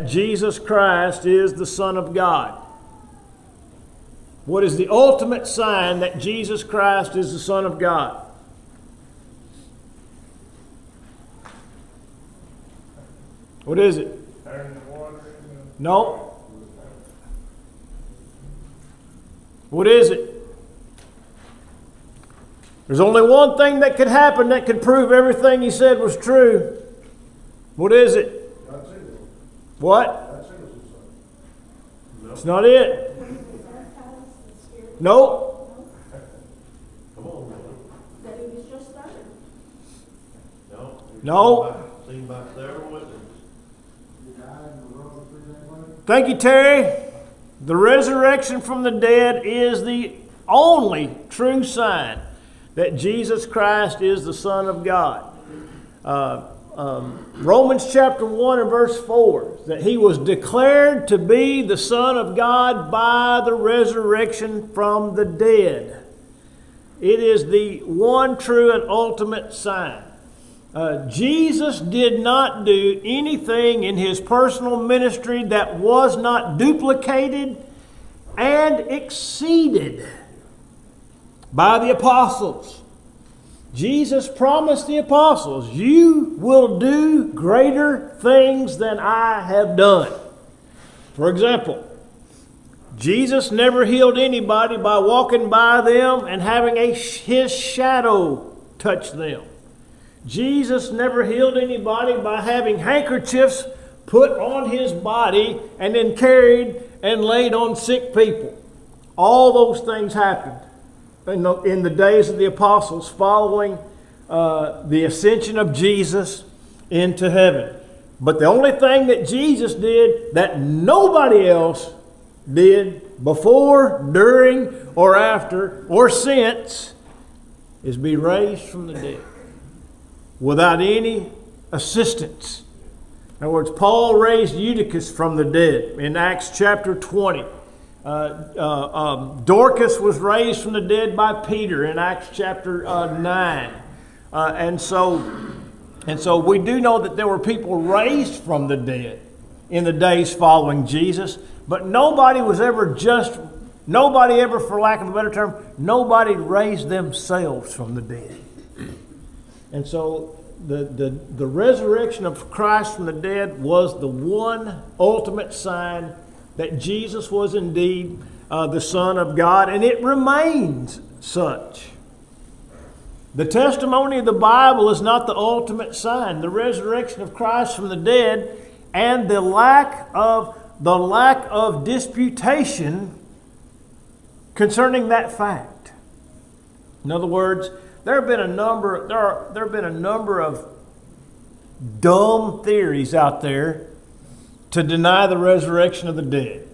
that Jesus Christ is the Son of God? What is the ultimate sign that Jesus Christ is the Son of God? What is it? No. What is it? There's only one thing that could happen that could prove everything he said was true. What is it? What? It's not it. No. Come on. That he was just there. No. Seen by several witnesses. Thank you, Terry. The resurrection from the dead is the only true sign that Jesus Christ is the Son of God. Romans chapter 1 and verse 4, that he was declared to be the Son of God by the resurrection from the dead. It is the one true and ultimate sign. Jesus did not do anything in his personal ministry that was not duplicated and exceeded by the apostles. Jesus promised the apostles, "You will do greater things than I have done." For example, Jesus never healed anybody by walking by them and having his shadow touch them. Jesus never healed anybody by having handkerchiefs put on his body and then carried and laid on sick people. All those things happened in the days of the apostles following the ascension of Jesus into heaven. But the only thing that Jesus did that nobody else did before, during, or after, or since is be raised from the dead without any assistance. In other words, Paul raised Eutychus from the dead in Acts chapter 20. Dorcas was raised from the dead by Peter in Acts chapter 9. And so we do know that there were people raised from the dead in the days following Jesus, but nobody, for lack of a better term, nobody raised themselves from the dead. And so the resurrection of Christ from the dead was the one ultimate sign that Jesus was indeed the Son of God, and it remains such. The testimony of the Bible is not the ultimate sign. The resurrection of Christ from the dead and the lack of disputation concerning that fact. In other words, there have been a number of dumb theories out there to deny the resurrection of the dead.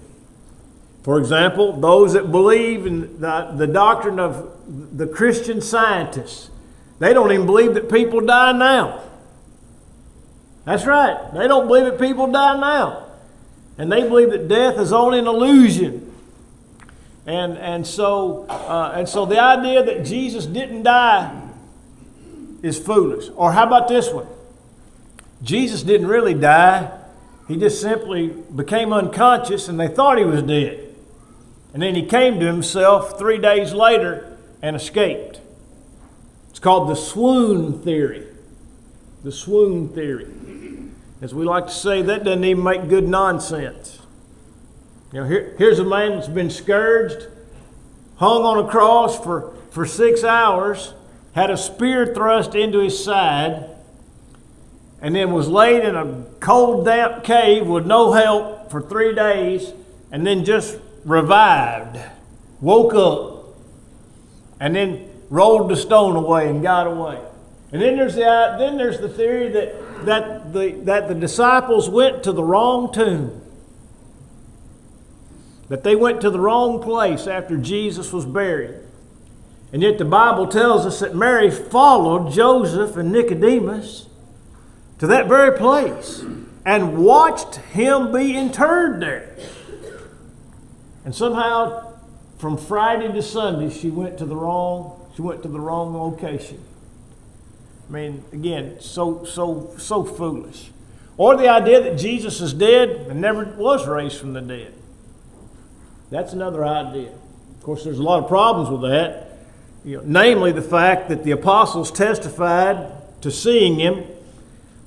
For example, those that believe in the doctrine of the Christian scientists, they don't even believe that people die now. That's right. They don't believe that people die now. And they believe that death is only an illusion. And so the idea that Jesus didn't die is foolish. Or how about this one? Jesus didn't really die. He just simply became unconscious and they thought he was dead. And then he came to himself 3 days later and escaped. It's called the swoon theory. The swoon theory. As we like to say, that doesn't even make good nonsense. You know, here's a man that's been scourged, hung on a cross for 6 hours, had a spear thrust into his side, and then was laid in a cold, damp cave with no help for 3 days, and then just revived, woke up, and then rolled the stone away and got away. And then there's the theory that the disciples went to the wrong tomb. That they went to the wrong place after Jesus was buried. And yet the Bible tells us that Mary followed Joseph and Nicodemus to that very place and watched him be interred there. And somehow, from Friday to Sunday, she went to the wrong location. I mean, again, so foolish. Or the idea that Jesus is dead and never was raised from the dead. That's another idea. Of course, there's a lot of problems with that. Namely, the fact that the apostles testified to seeing him.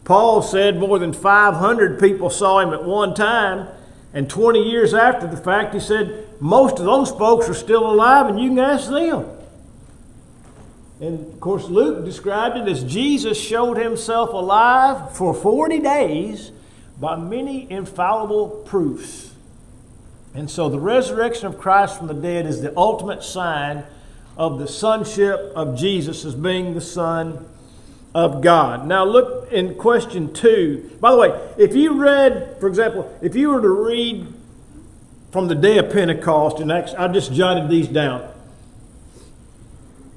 Paul said more than 500 people saw him at one time. And 20 years after the fact, he said most of those folks are still alive and you can ask them. And of course, Luke described it as Jesus showed himself alive for 40 days by many infallible proofs. And so the resurrection of Christ from the dead is the ultimate sign of the sonship of Jesus as being the Son of God. Now look in question 2. By the way, if you read, for example, if you were to read from the day of Pentecost, and I just jotted these down.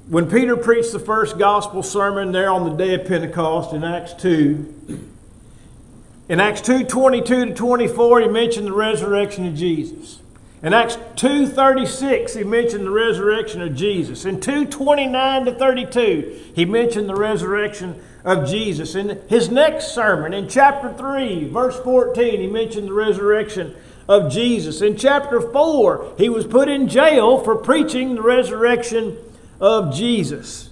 When Peter preached the first gospel sermon there on the day of Pentecost in Acts 2, in Acts 2:22 to 24, he mentioned the resurrection of Jesus. In Acts 2:36, he mentioned the resurrection of Jesus. In 2:29 to 32, he mentioned the resurrection of Jesus. In his next sermon, in chapter 3, verse 14, he mentioned the resurrection of Jesus. In chapter 4, he was put in jail for preaching the resurrection of Jesus.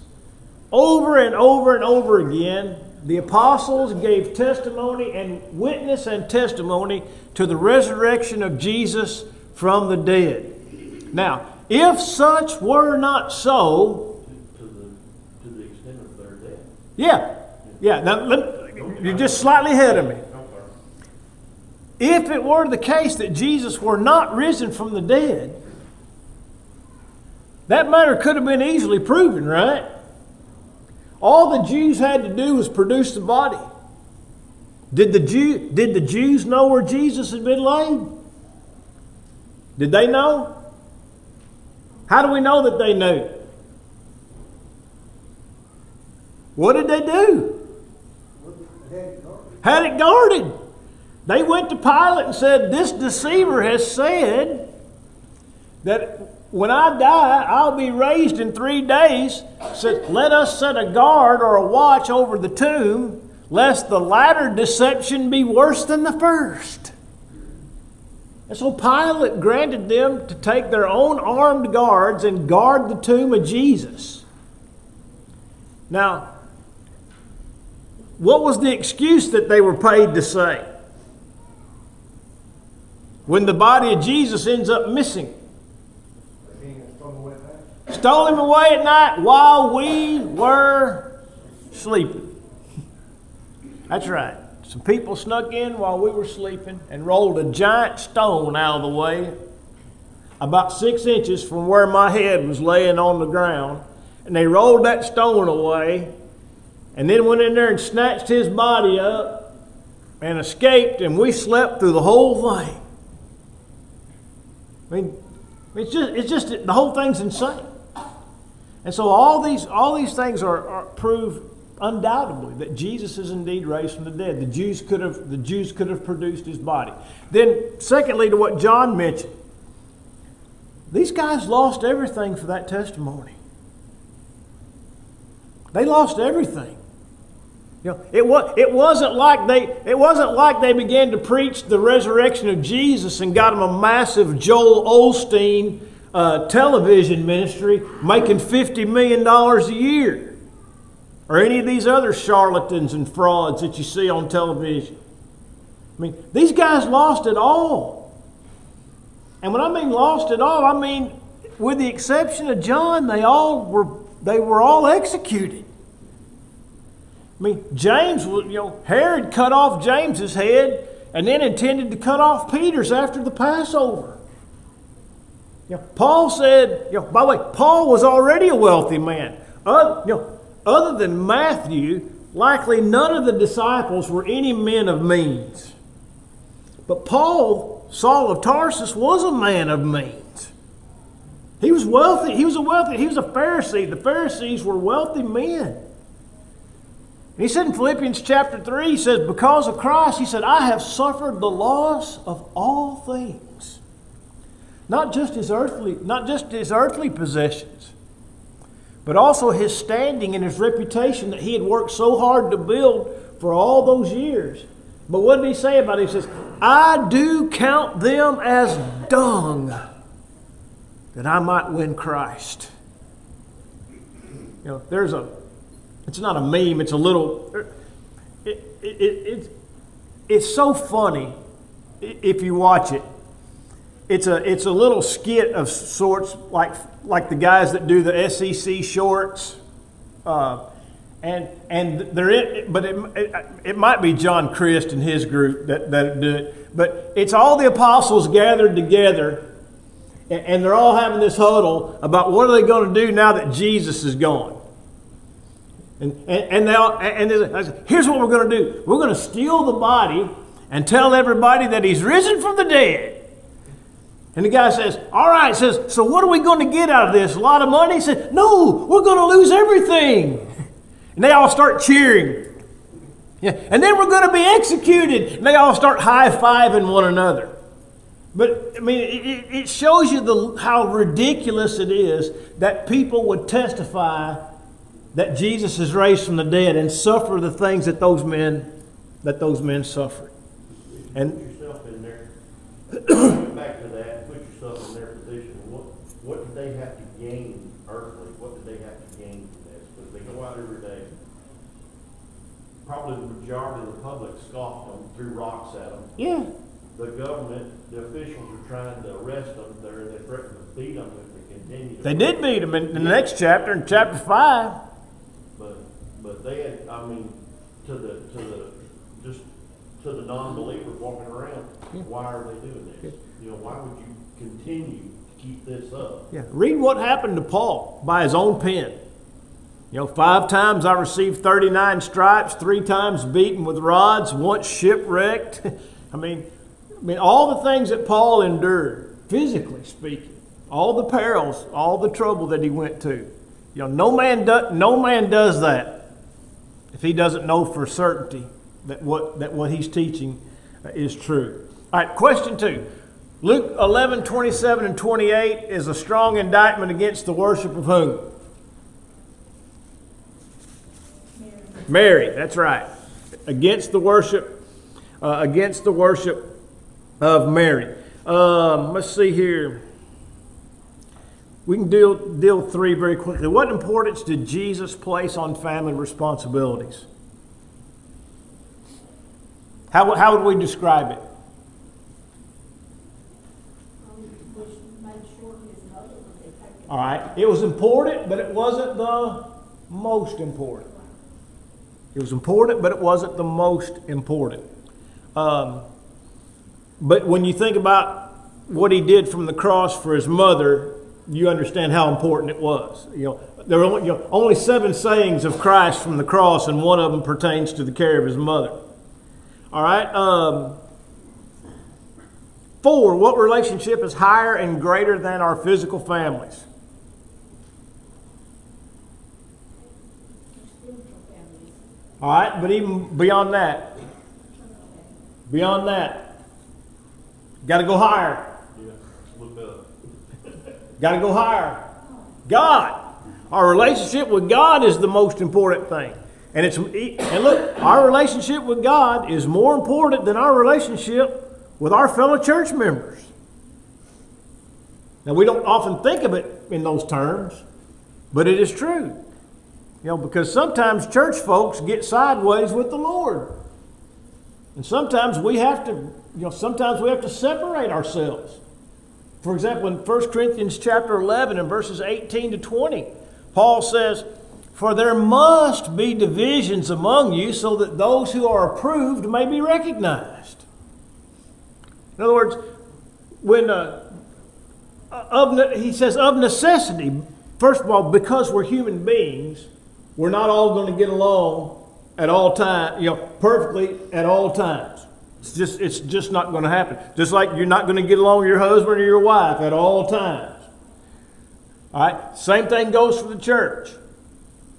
Over and over and over again, the apostles gave testimony and witness and testimony to the resurrection of Jesus from the dead. Now, if such were not so, to the extent of their death. Yeah. Now, you're just slightly ahead of me. If it were the case that Jesus were not risen from the dead, that matter could have been easily proven, right? All the Jews had to do was produce the body. Did the Jews know where Jesus had been laid? Did they know? How do we know that they knew? What did they do? Had it guarded. They went to Pilate and said, "This deceiver has said that when I die, I'll be raised in 3 days. So let us set a guard or a watch over the tomb, lest the latter deception be worse than the first." And so Pilate granted them to take their own armed guards and guard the tomb of Jesus. Now, what was the excuse that they were paid to say when the body of Jesus ends up missing? Stole him away at night while we were sleeping. That's right. Some people snuck in while we were sleeping and rolled a giant stone out of the way, about 6 inches from where my head was laying on the ground. And they rolled that stone away and then went in there and snatched his body up and escaped, and we slept through the whole thing. I mean, it's just the whole thing's insane. And so all these things are prove undoubtedly that Jesus is indeed raised from the dead. The Jews could have produced his body. Then, secondly, to what John mentioned, these guys lost everything for that testimony. They lost everything. It wasn't like they began to preach the resurrection of Jesus and got them a massive Joel Osteen television ministry making $50 million a year. Or any of these other charlatans and frauds that you see on television. I mean, these guys lost it all. And when I mean lost it all, I mean, with the exception of John, they were all executed. I mean, James, Herod cut off James's head and then intended to cut off Peter's after the Passover. Paul said, by the way, Paul was already a wealthy man. Other than Matthew, likely none of the disciples were any men of means. But Paul, Saul of Tarsus, was a man of means. He was wealthy. He was a Pharisee. The Pharisees were wealthy men. And he said in Philippians chapter 3, he says, because of Christ, he said, I have suffered the loss of all things. Not just his earthly possessions, but also his standing and his reputation that he had worked so hard to build for all those years. But what did he say about it? He says, I do count them as dung that I might win Christ. You know, it's not a meme, it's a little, it's so funny if you watch it. It's a little skit of sorts, like the guys that do the SEC shorts, and they're but it might be John Christ and his group that do it. But it's all the apostles gathered together, and they're all having this huddle about what are they going to do now that Jesus is gone. And here's what we're going to do. We're going to steal the body and tell everybody that he's risen from the dead. And the guy says, all right, says, so what are we going to get out of this? A lot of money? He said, no, we're going to lose everything. And they all start cheering. Yeah. And then we're going to be executed. And they all start high-fiving one another. But, I mean, it shows you how ridiculous it is that people would testify that Jesus is raised from the dead and suffer the things that those men suffered. And put yourself in there. Back to that. Put yourself in their position. What did they have to gain earthly? What did they have to gain from this? Because they go out every day. Probably the majority of the public scoffed them, threw rocks at them. yeah, The government, the officials were trying to arrest them. They threatened to beat them if they continued. they did beat him in the next chapter, in chapter 5. But they had, I mean, to the non-believers walking around, why are they doing this? You know, why would you continue to keep this up? Yeah, read what happened to Paul by his own pen. You know, 5 times I received 39 stripes, 3 times beaten with rods, once shipwrecked. I mean, all the things that Paul endured, physically speaking, all the perils, all the trouble that he went to. You know, no man does that if he doesn't know for certainty that what he's teaching is true. All right, question 2. Luke 11, 27 and 28 is a strong indictment against the worship of whom? Mary, that's right. Against the worship of Mary. Let's see here. We can deal 3 very quickly. What importance did Jesus place on family responsibilities? How would we describe it? Which made sure his mother would be taken. All right. It was important, but it wasn't the most important. It was important, but it wasn't the most important. But when you think about what he did from the cross for his mother, you understand how important it was. You know, there were only 7 sayings of Christ from the cross, and one of them pertains to the care of his mother. All right. 4, what relationship is higher and greater than our physical families? All right, but even beyond that, got to go higher. Yeah, look up. Got to go higher. God. Our relationship with God is the most important thing. And look, our relationship with God is more important than our relationship with our fellow church members. Now, we don't often think of it in those terms, but it is true. You know, because sometimes church folks get sideways with the Lord. And sometimes we have to separate ourselves. For example, in 1 Corinthians chapter 11 and verses 18 to 20, Paul says, "For there must be divisions among you so that those who are approved may be recognized." In other words, he says of necessity, first of all, because we're human beings, we're not all going to get along at all times, perfectly at all times. It's just not going to happen. Just like you're not going to get along with your husband or your wife at all times. All right. Same thing goes for the church.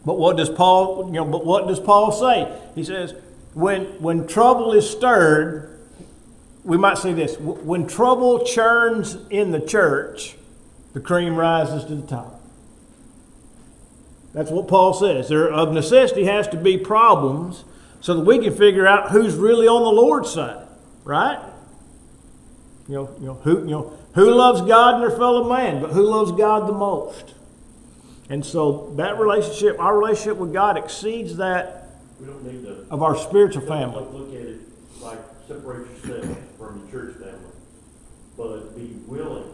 But what does Paul say? He says, when trouble is stirred, we might say this: when trouble churns in the church, the cream rises to the top. That's what Paul says. There of necessity has to be problems, so that we can figure out who's really on the Lord's side, right? Who loves God and their fellow man, but who loves God the most? And so that relationship, our relationship with God, exceeds that We don't need to. of our spiritual family. Don't look at it like separate yourself from the church family, but be willing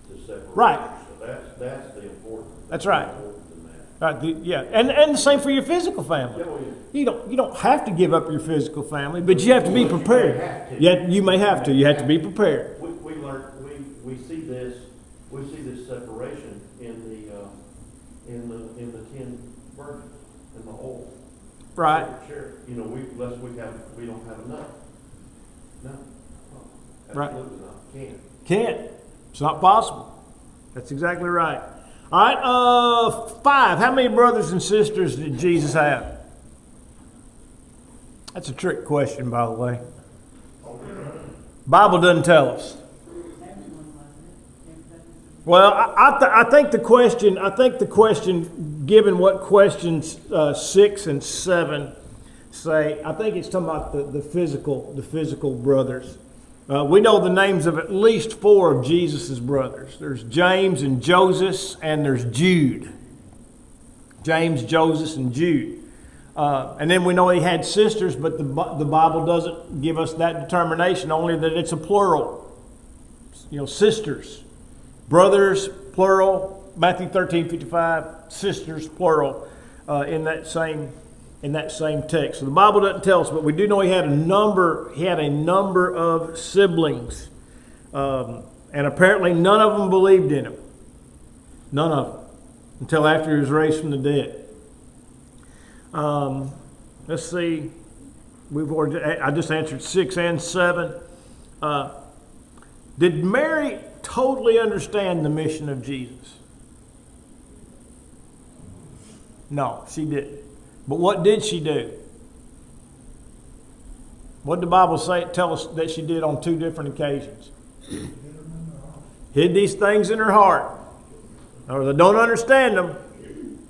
to separate. Right. So that's the important. That's right. Important than that. Right, yeah, and the same for your physical family. Yeah, well, You don't have to give up your physical family, but you have to be prepared. You may have to. You have to be prepared. We see this separation in the 10 virgins in the oil. Right. Sure. We don't have enough. No. Right. Absolutely not. Can't. It's not possible. That's exactly right. All right, 5. How many brothers and sisters did Jesus have? That's a trick question, by the way. Bible doesn't tell us. Well, I think the question, given what questions 6 and 7 say, I think it's talking about the physical brothers. We know the names of at least 4 of Jesus' brothers. There's James and Joseph, and there's Jude. James, Joseph, and Jude. And then we know he had sisters, but the Bible doesn't give us that determination, only that it's a plural. Sisters. Brothers, plural. Matthew 13:55, sisters, plural, in that same text. So the Bible doesn't tell us, but we do know he had a number of siblings. And apparently none of them believed in him. None of them. Until after he was raised from the dead. Let's see. I just answered 6 and 7. Did Mary totally understand the mission of Jesus? No, she didn't. But what did she do? What did the Bible tell us that she did on 2 different occasions? Hid these things in her heart. Or I don't understand them,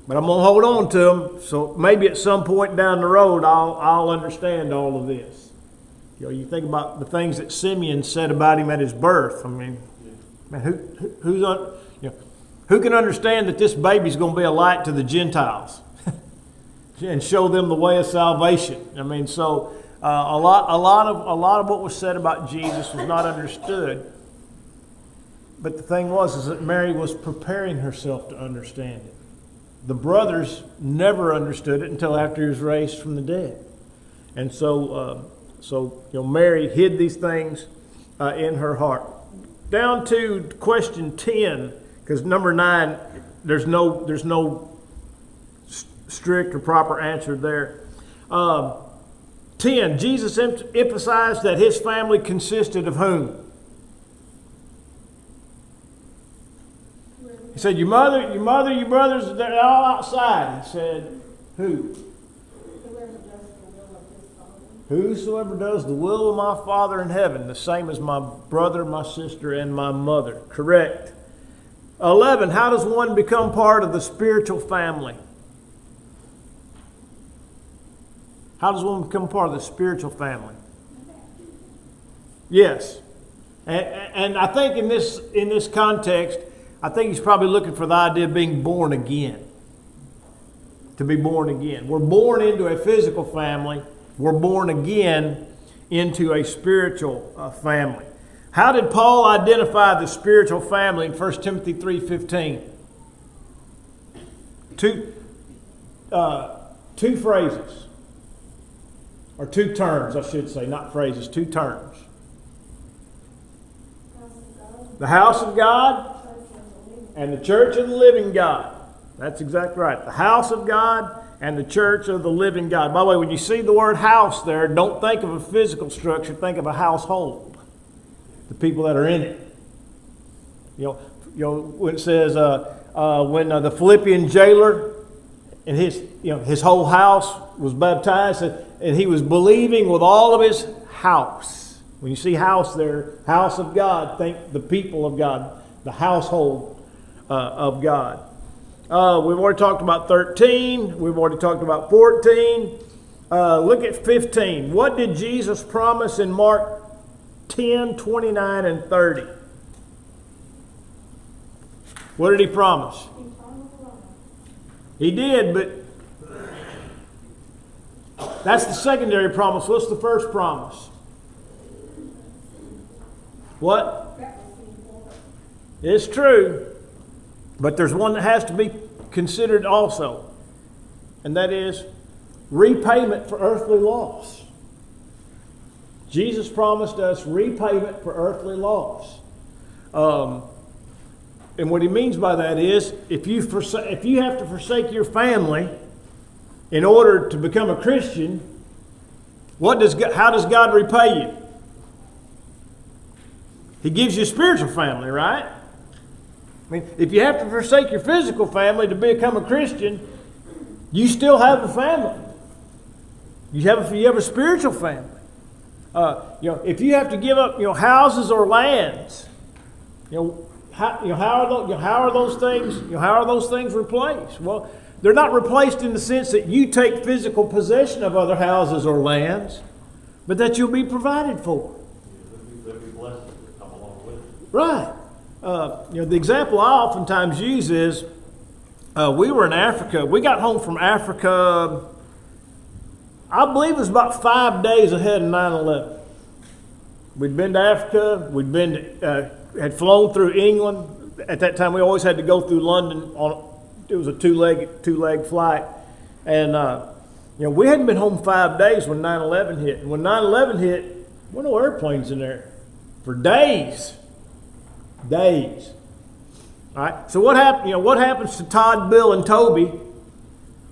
but I'm going to hold on to them. So maybe at some point down the road, I'll understand all of this. You think about the things that Simeon said about him at his birth. I mean, man, who can understand that this baby's going to be a light to the Gentiles and show them the way of salvation? I mean, so a lot of what was said about Jesus was not understood. But the thing is that Mary was preparing herself to understand it. The brothers never understood it until after he was raised from the dead. And so Mary hid these things in her heart. Down to question 10, because number 9, there's no strict or proper answer there. 10, Jesus emphasized that his family consisted of whom? He said, your mother, your brothers, they're all outside. He said, who? Whosoever does the will of my Father in heaven, the same as my brother, my sister, and my mother. Correct. 11, how does one become part of the spiritual family? How does one become part of the spiritual family? Yes. And I think in this context, I think he's probably looking for the idea of being born again. To be born again. We're born into a physical family. We're born again into a spiritual family. How did Paul identify the spiritual family in 1 Timothy 3:15? Two phrases. Or 2 terms, I should say. Not phrases, 2 terms. The house of God and the church of the living God. That's exactly right. The house of God and the church of the living God. By the way, when you see the word house there, don't think of a physical structure. Think of a household. The people that are in it. When it says, when the Philippian jailer and his whole house was baptized, and he was believing with all of his house. When you see house there, house of God, think the people of God, the household of God. We've already talked about 13. We've already talked about 14. Look at 15. What did Jesus promise in Mark 10, 29, and 30? What did he promise? Eternal life. He did, but that's the secondary promise. What's the first promise? What? That was important. It's true, but there's one that has to be considered also, and that is repayment for earthly loss. Jesus promised us repayment for earthly loss. And what he means by that is, if you have to forsake your family in order to become a Christian, how does God repay you? He gives you a spiritual family, right? I mean, if you have to forsake your physical family to become a Christian, you still have a family. You have a spiritual family. If you have to give up, houses or lands, how are those things replaced? Well, they're not replaced in the sense that you take physical possession of other houses or lands, but that you'll be provided for. There'll be blessings that come along with it. Right. The example I oftentimes use is we were in Africa. We got home from Africa, I believe it was about 5 days ahead of 9/11. We'd been to Africa. Had flown through England. At that time, we always had to go through London. It was a two-leg flight, and we hadn't been home 5 days when 9/11 hit. And when 9/11 hit, there were no airplanes in there for days. Days. All right. So what happened? What happens to Todd, Bill, and Toby?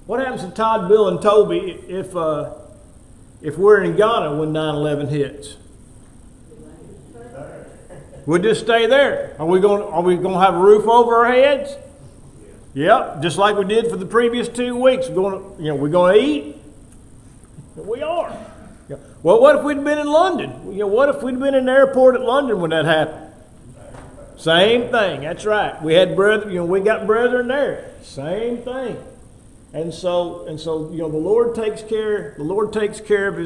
What happens to Todd, Bill, and Toby if we're in Ghana when 9/11 hits? We'll just stay there. Are we going to have a roof over our heads? Yep, just like we did for the previous 2 weeks. We're going to eat. We are. Well, what if we'd been in London? What if we'd been in the airport at London when that happened? Same thing. That's right. We had we got brethren there. Same thing. And so the Lord takes care of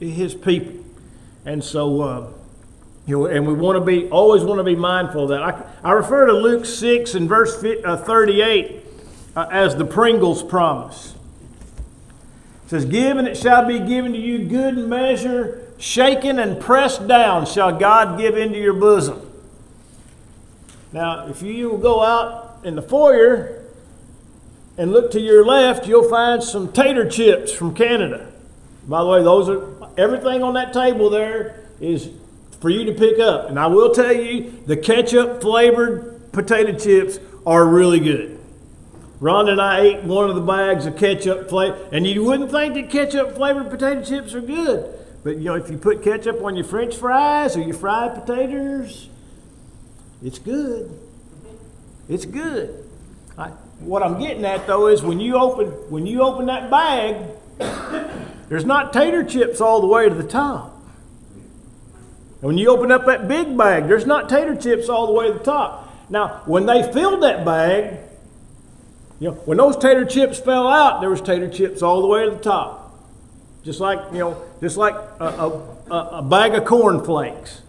his people. And so and we always want to be mindful of that. I refer to Luke 6 and verse 38 as the Pringles promise. It says, "Give and it shall be given to you, good measure, shaken and pressed down, shall God give into your bosom." Now, if you go out in the foyer and look to your left, you'll find some tater chips from Canada. By the way, everything on that table there is for you to pick up. And I will tell you, the ketchup-flavored potato chips are really good. Rhonda and I ate one of the bags of ketchup flavor, and you wouldn't think that ketchup-flavored potato chips are good. But, if you put ketchup on your French fries or your fried potatoes, it's good. It's good. What I'm getting at, though, is when you open that bag, there's not tater chips all the way to the top. And when you open up that big bag, there's not tater chips all the way to the top. Now, when they filled that bag, when those tater chips fell out, there was tater chips all the way to the top. Just like a bag of cornflakes.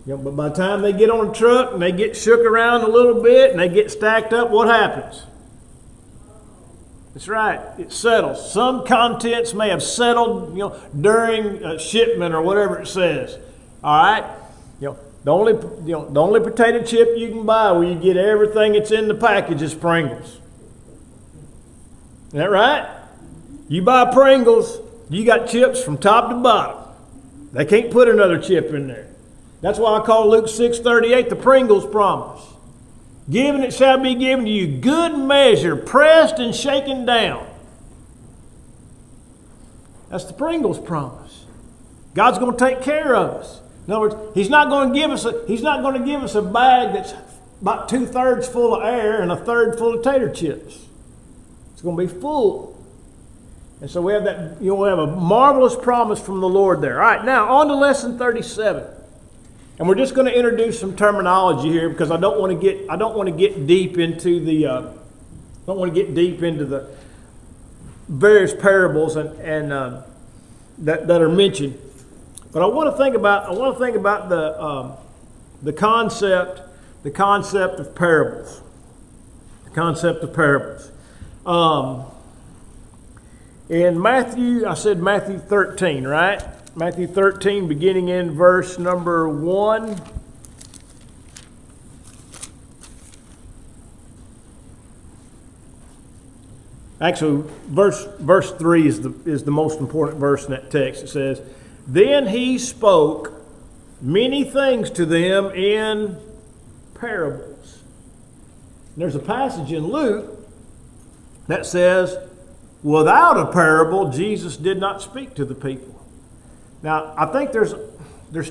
But by the time they get on the truck and they get shook around a little bit and they get stacked up, what happens? That's right. It settles. Some contents may have settled, during shipment or whatever it says. All right. The only potato chip you can buy where you get everything that's in the package is Pringles. Isn't that right? You buy Pringles, you got chips from top to bottom. They can't put another chip in there. That's why I call Luke 6:38 the Pringles promise. "Give and it shall be given to you, good measure, pressed and shaken down." That's the Pringles promise. God's going to take care of us. In other words, He's not going to give us a bag that's about 2/3 full of air and 1/3 full of tater chips. It's going to be full. And so we have that. We have a marvelous promise from the Lord there. All right, now on to lesson 37. And we're just going to introduce some terminology here because I don't want to get deep into the various parables and that are mentioned. But I want to think about the concept of parables. The concept of parables. In Matthew, I said Matthew 13, right? Matthew 13, beginning in verse number 1. Actually, verse 3 is the most important verse in that text. It says, "Then he spoke many things to them in parables." And there's a passage in Luke that says, without a parable, Jesus did not speak to the people. Now, I think there's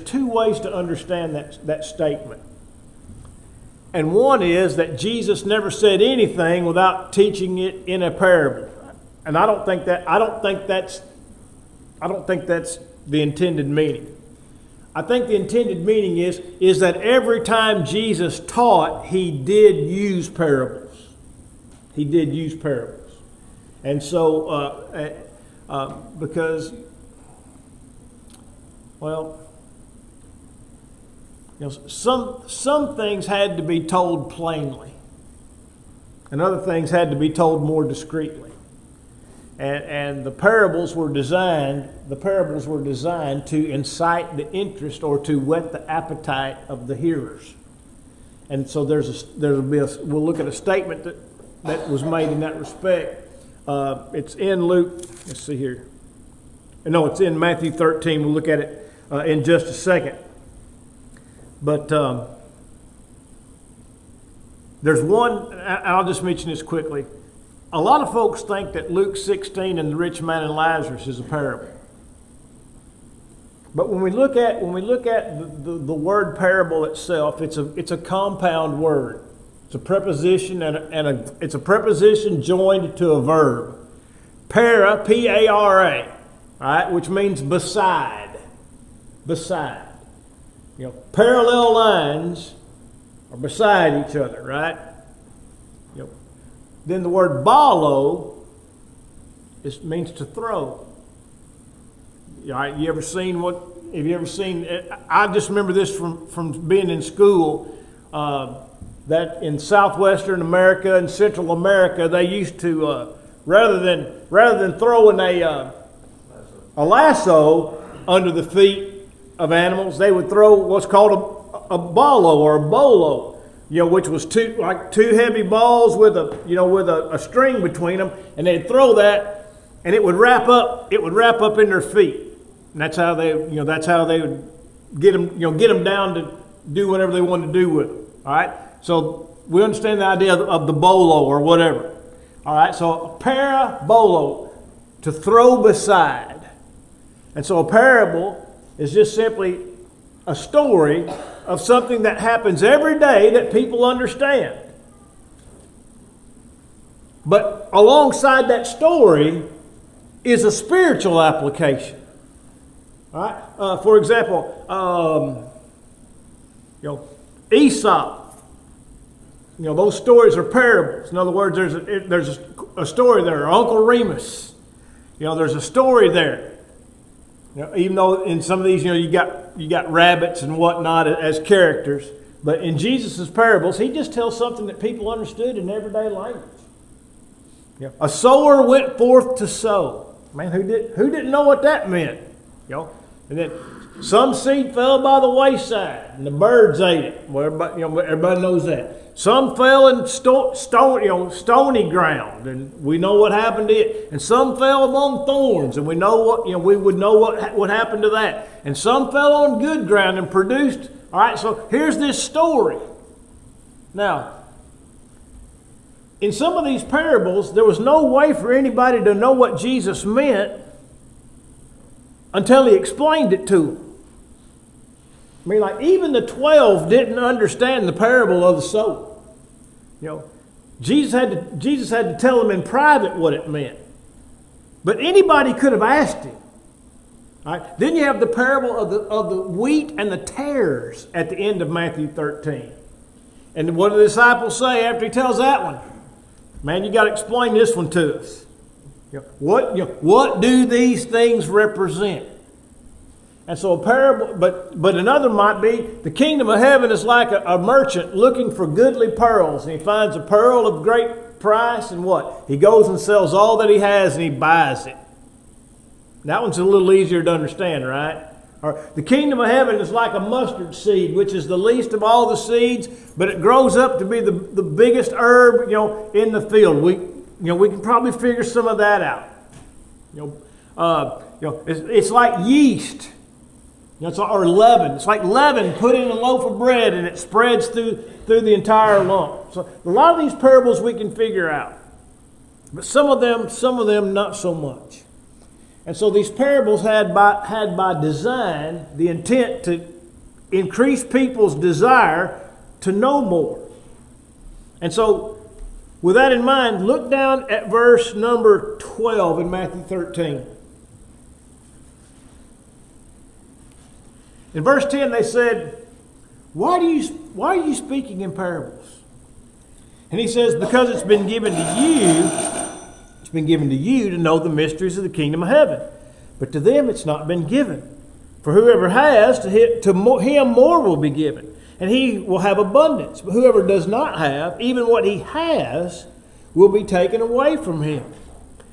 two ways to understand that statement. And one is that Jesus never said anything without teaching it in a parable. And I don't think that's the intended meaning. I think the intended meaning is that every time Jesus taught, he did use parables. He did use parables. And so, because, well, some things had to be told plainly, and other things had to be told more discreetly. And the parables were designed to incite the interest or to whet the appetite of the hearers. And so we'll look at a statement that was made in that respect. It's in Luke. Let's see here. No, it's in Matthew 13. We'll look at it in just a second. But there's one, I'll just mention this quickly. A lot of folks think that Luke 16 and the rich man and Lazarus is a parable. But when we look at the word parable itself, it's a compound word. It's a preposition it's a preposition joined to a verb. Para, P-A-R-A, right, which means beside. Beside. Parallel lines are beside each other, right? Then the word balo means to throw. Have you ever seen I just remember this from being in school, that in southwestern America and Central America, they used to, rather than throwing a lasso under the feet of animals, they would throw what's called a balo or a bolo, which was two heavy balls with a string between them, and they'd throw that, and it would wrap up in their feet, and that's how they would get them down to do whatever they wanted to do with them. All right, so we understand the idea of the bolo or whatever. All right, so parabolo, to throw beside, and so a parable is just simply a story of something that happens every day that people understand. But alongside that story is a spiritual application. All right? For example, Aesop. Those stories are parables. In other words, there's a story there. Uncle Remus. There's a story there. Even though in some of these, you got rabbits and whatnot as characters, but in Jesus' parables, he just tells something that people understood in everyday language. A sower went forth to sow. Man, who didn't know what that meant? And then some seed fell by the wayside, and the birds ate it. Well, everybody knows that. Some fell in stony ground, and we know what happened to it. And some fell among thorns, and we would know what happened to that. And some fell on good ground and produced. All right, so here's this story. Now, in some of these parables, there was no way for anybody to know what Jesus meant until he explained it to them. I mean, like even the 12 didn't understand the parable of the sower. Jesus had to tell them in private what it meant. But anybody could have asked him. All right? Then you have the parable of the wheat and the tares at the end of Matthew 13. And what do the disciples say after he tells that one? Man, you got to explain this one to us. What do these things represent? And so a parable, but another might be, the kingdom of heaven is like a merchant looking for goodly pearls. And he finds a pearl of great price, and what? He goes and sells all that he has and he buys it. That one's a little easier to understand, right? Or the kingdom of heaven is like a mustard seed, which is the least of all the seeds, but it grows up to be the biggest herb, in the field. We can probably figure some of that out. It's like yeast. Or leaven. It's like leaven put in a loaf of bread and it spreads through the entire lump. So a lot of these parables we can figure out. But some of them not so much. And so these parables had by design the intent to increase people's desire to know more. And so with that in mind, look down at verse number 12 in Matthew 13. In verse 10 they said, why are you speaking in parables? And he says, because it's been given to you to know the mysteries of the kingdom of heaven. But to them it's not been given. For whoever has, to him more will be given. And he will have abundance. But whoever does not have, even what he has, will be taken away from him.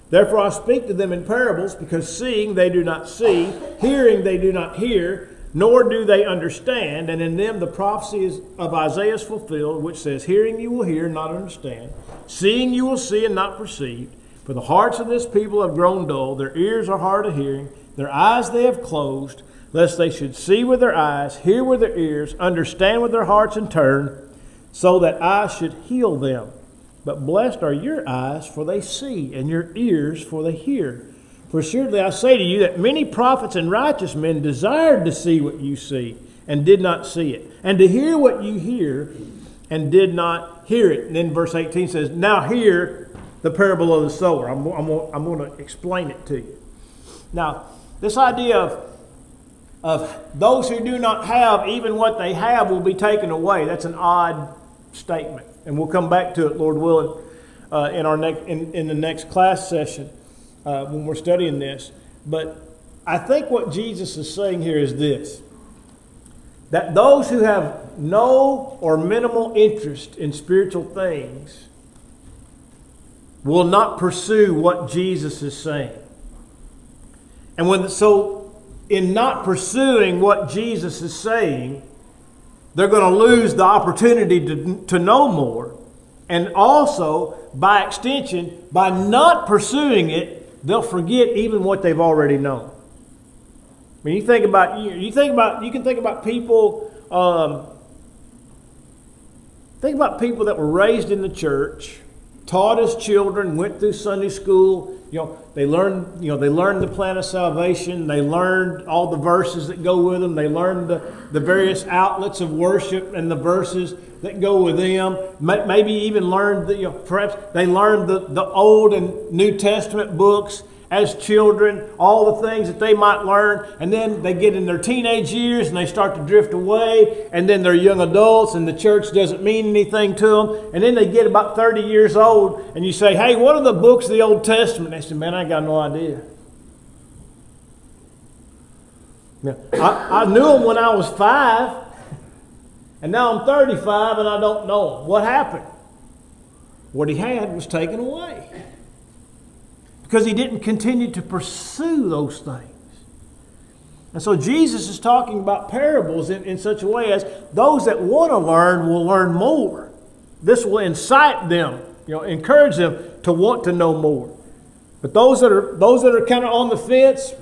Therefore I speak to them in parables, because seeing they do not see, hearing they do not hear, nor do they understand. And in them the prophecy of Isaiah is fulfilled, which says, hearing you will hear and not understand, seeing you will see and not perceive. For the hearts of this people have grown dull, their ears are hard of hearing, their eyes they have closed, lest they should see with their eyes, hear with their ears, understand with their hearts, and turn, so that I should heal them. But blessed are your eyes, for they see, and your ears, for they hear. For assuredly I say to you that many prophets and righteous men desired to see what you see, and did not see it, and to hear what you hear, and did not hear it. And then verse 18 says, now hear the parable of the sower. I'm going to explain it to you. Now, this idea of those who do not have, even what they have will be taken away, that's an odd statement. And we'll come back to it, Lord willing, in the next class session when we're studying this. But I think what Jesus is saying here is this: that those who have no or minimal interest in spiritual things will not pursue what Jesus is saying. And in not pursuing what Jesus is saying, they're going to lose the opportunity to know more. And also, by extension, by not pursuing it, they'll forget even what they've already known. When you think about you can think about people. Think about people that were raised in the church, taught as children, went through Sunday school. They learned the plan of salvation. They learned all the verses that go with them. They learned the various outlets of worship and the verses that go with them. Maybe even learned perhaps they learned the Old and New Testament books as children, all the things that they might learn, and then they get in their teenage years and they start to drift away, and then they're young adults and the church doesn't mean anything to them, and then they get about 30 years old and you say, hey, what are the books of the Old Testament? They say, man, I got no idea. Now, I knew them when I was 5, and now I'm 35 and I don't know them. What happened? What he had was taken away. Because he didn't continue to pursue those things. And so Jesus is talking about parables in such a way as those that want to learn will learn more. This will incite them, encourage them to want to know more. But those that are kind of on the fence,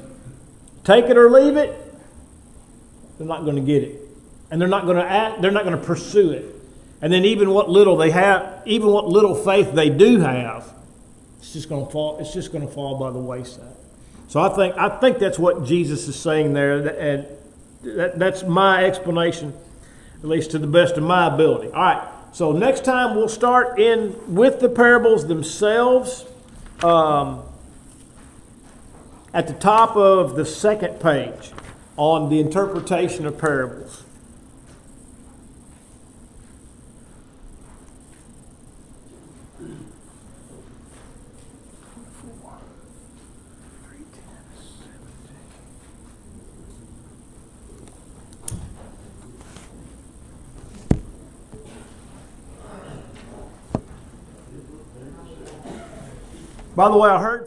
take it or leave it, they're not going to get it. And they're not going to pursue it. And then even what little they have, even what little faith they do have, it's just going to fall by the wayside. So I think that's what Jesus is saying there, and that's my explanation, at least to the best of my ability. All right. So next time we'll start in with the parables themselves. At the top of the second page on the interpretation of parables. By the way, I heard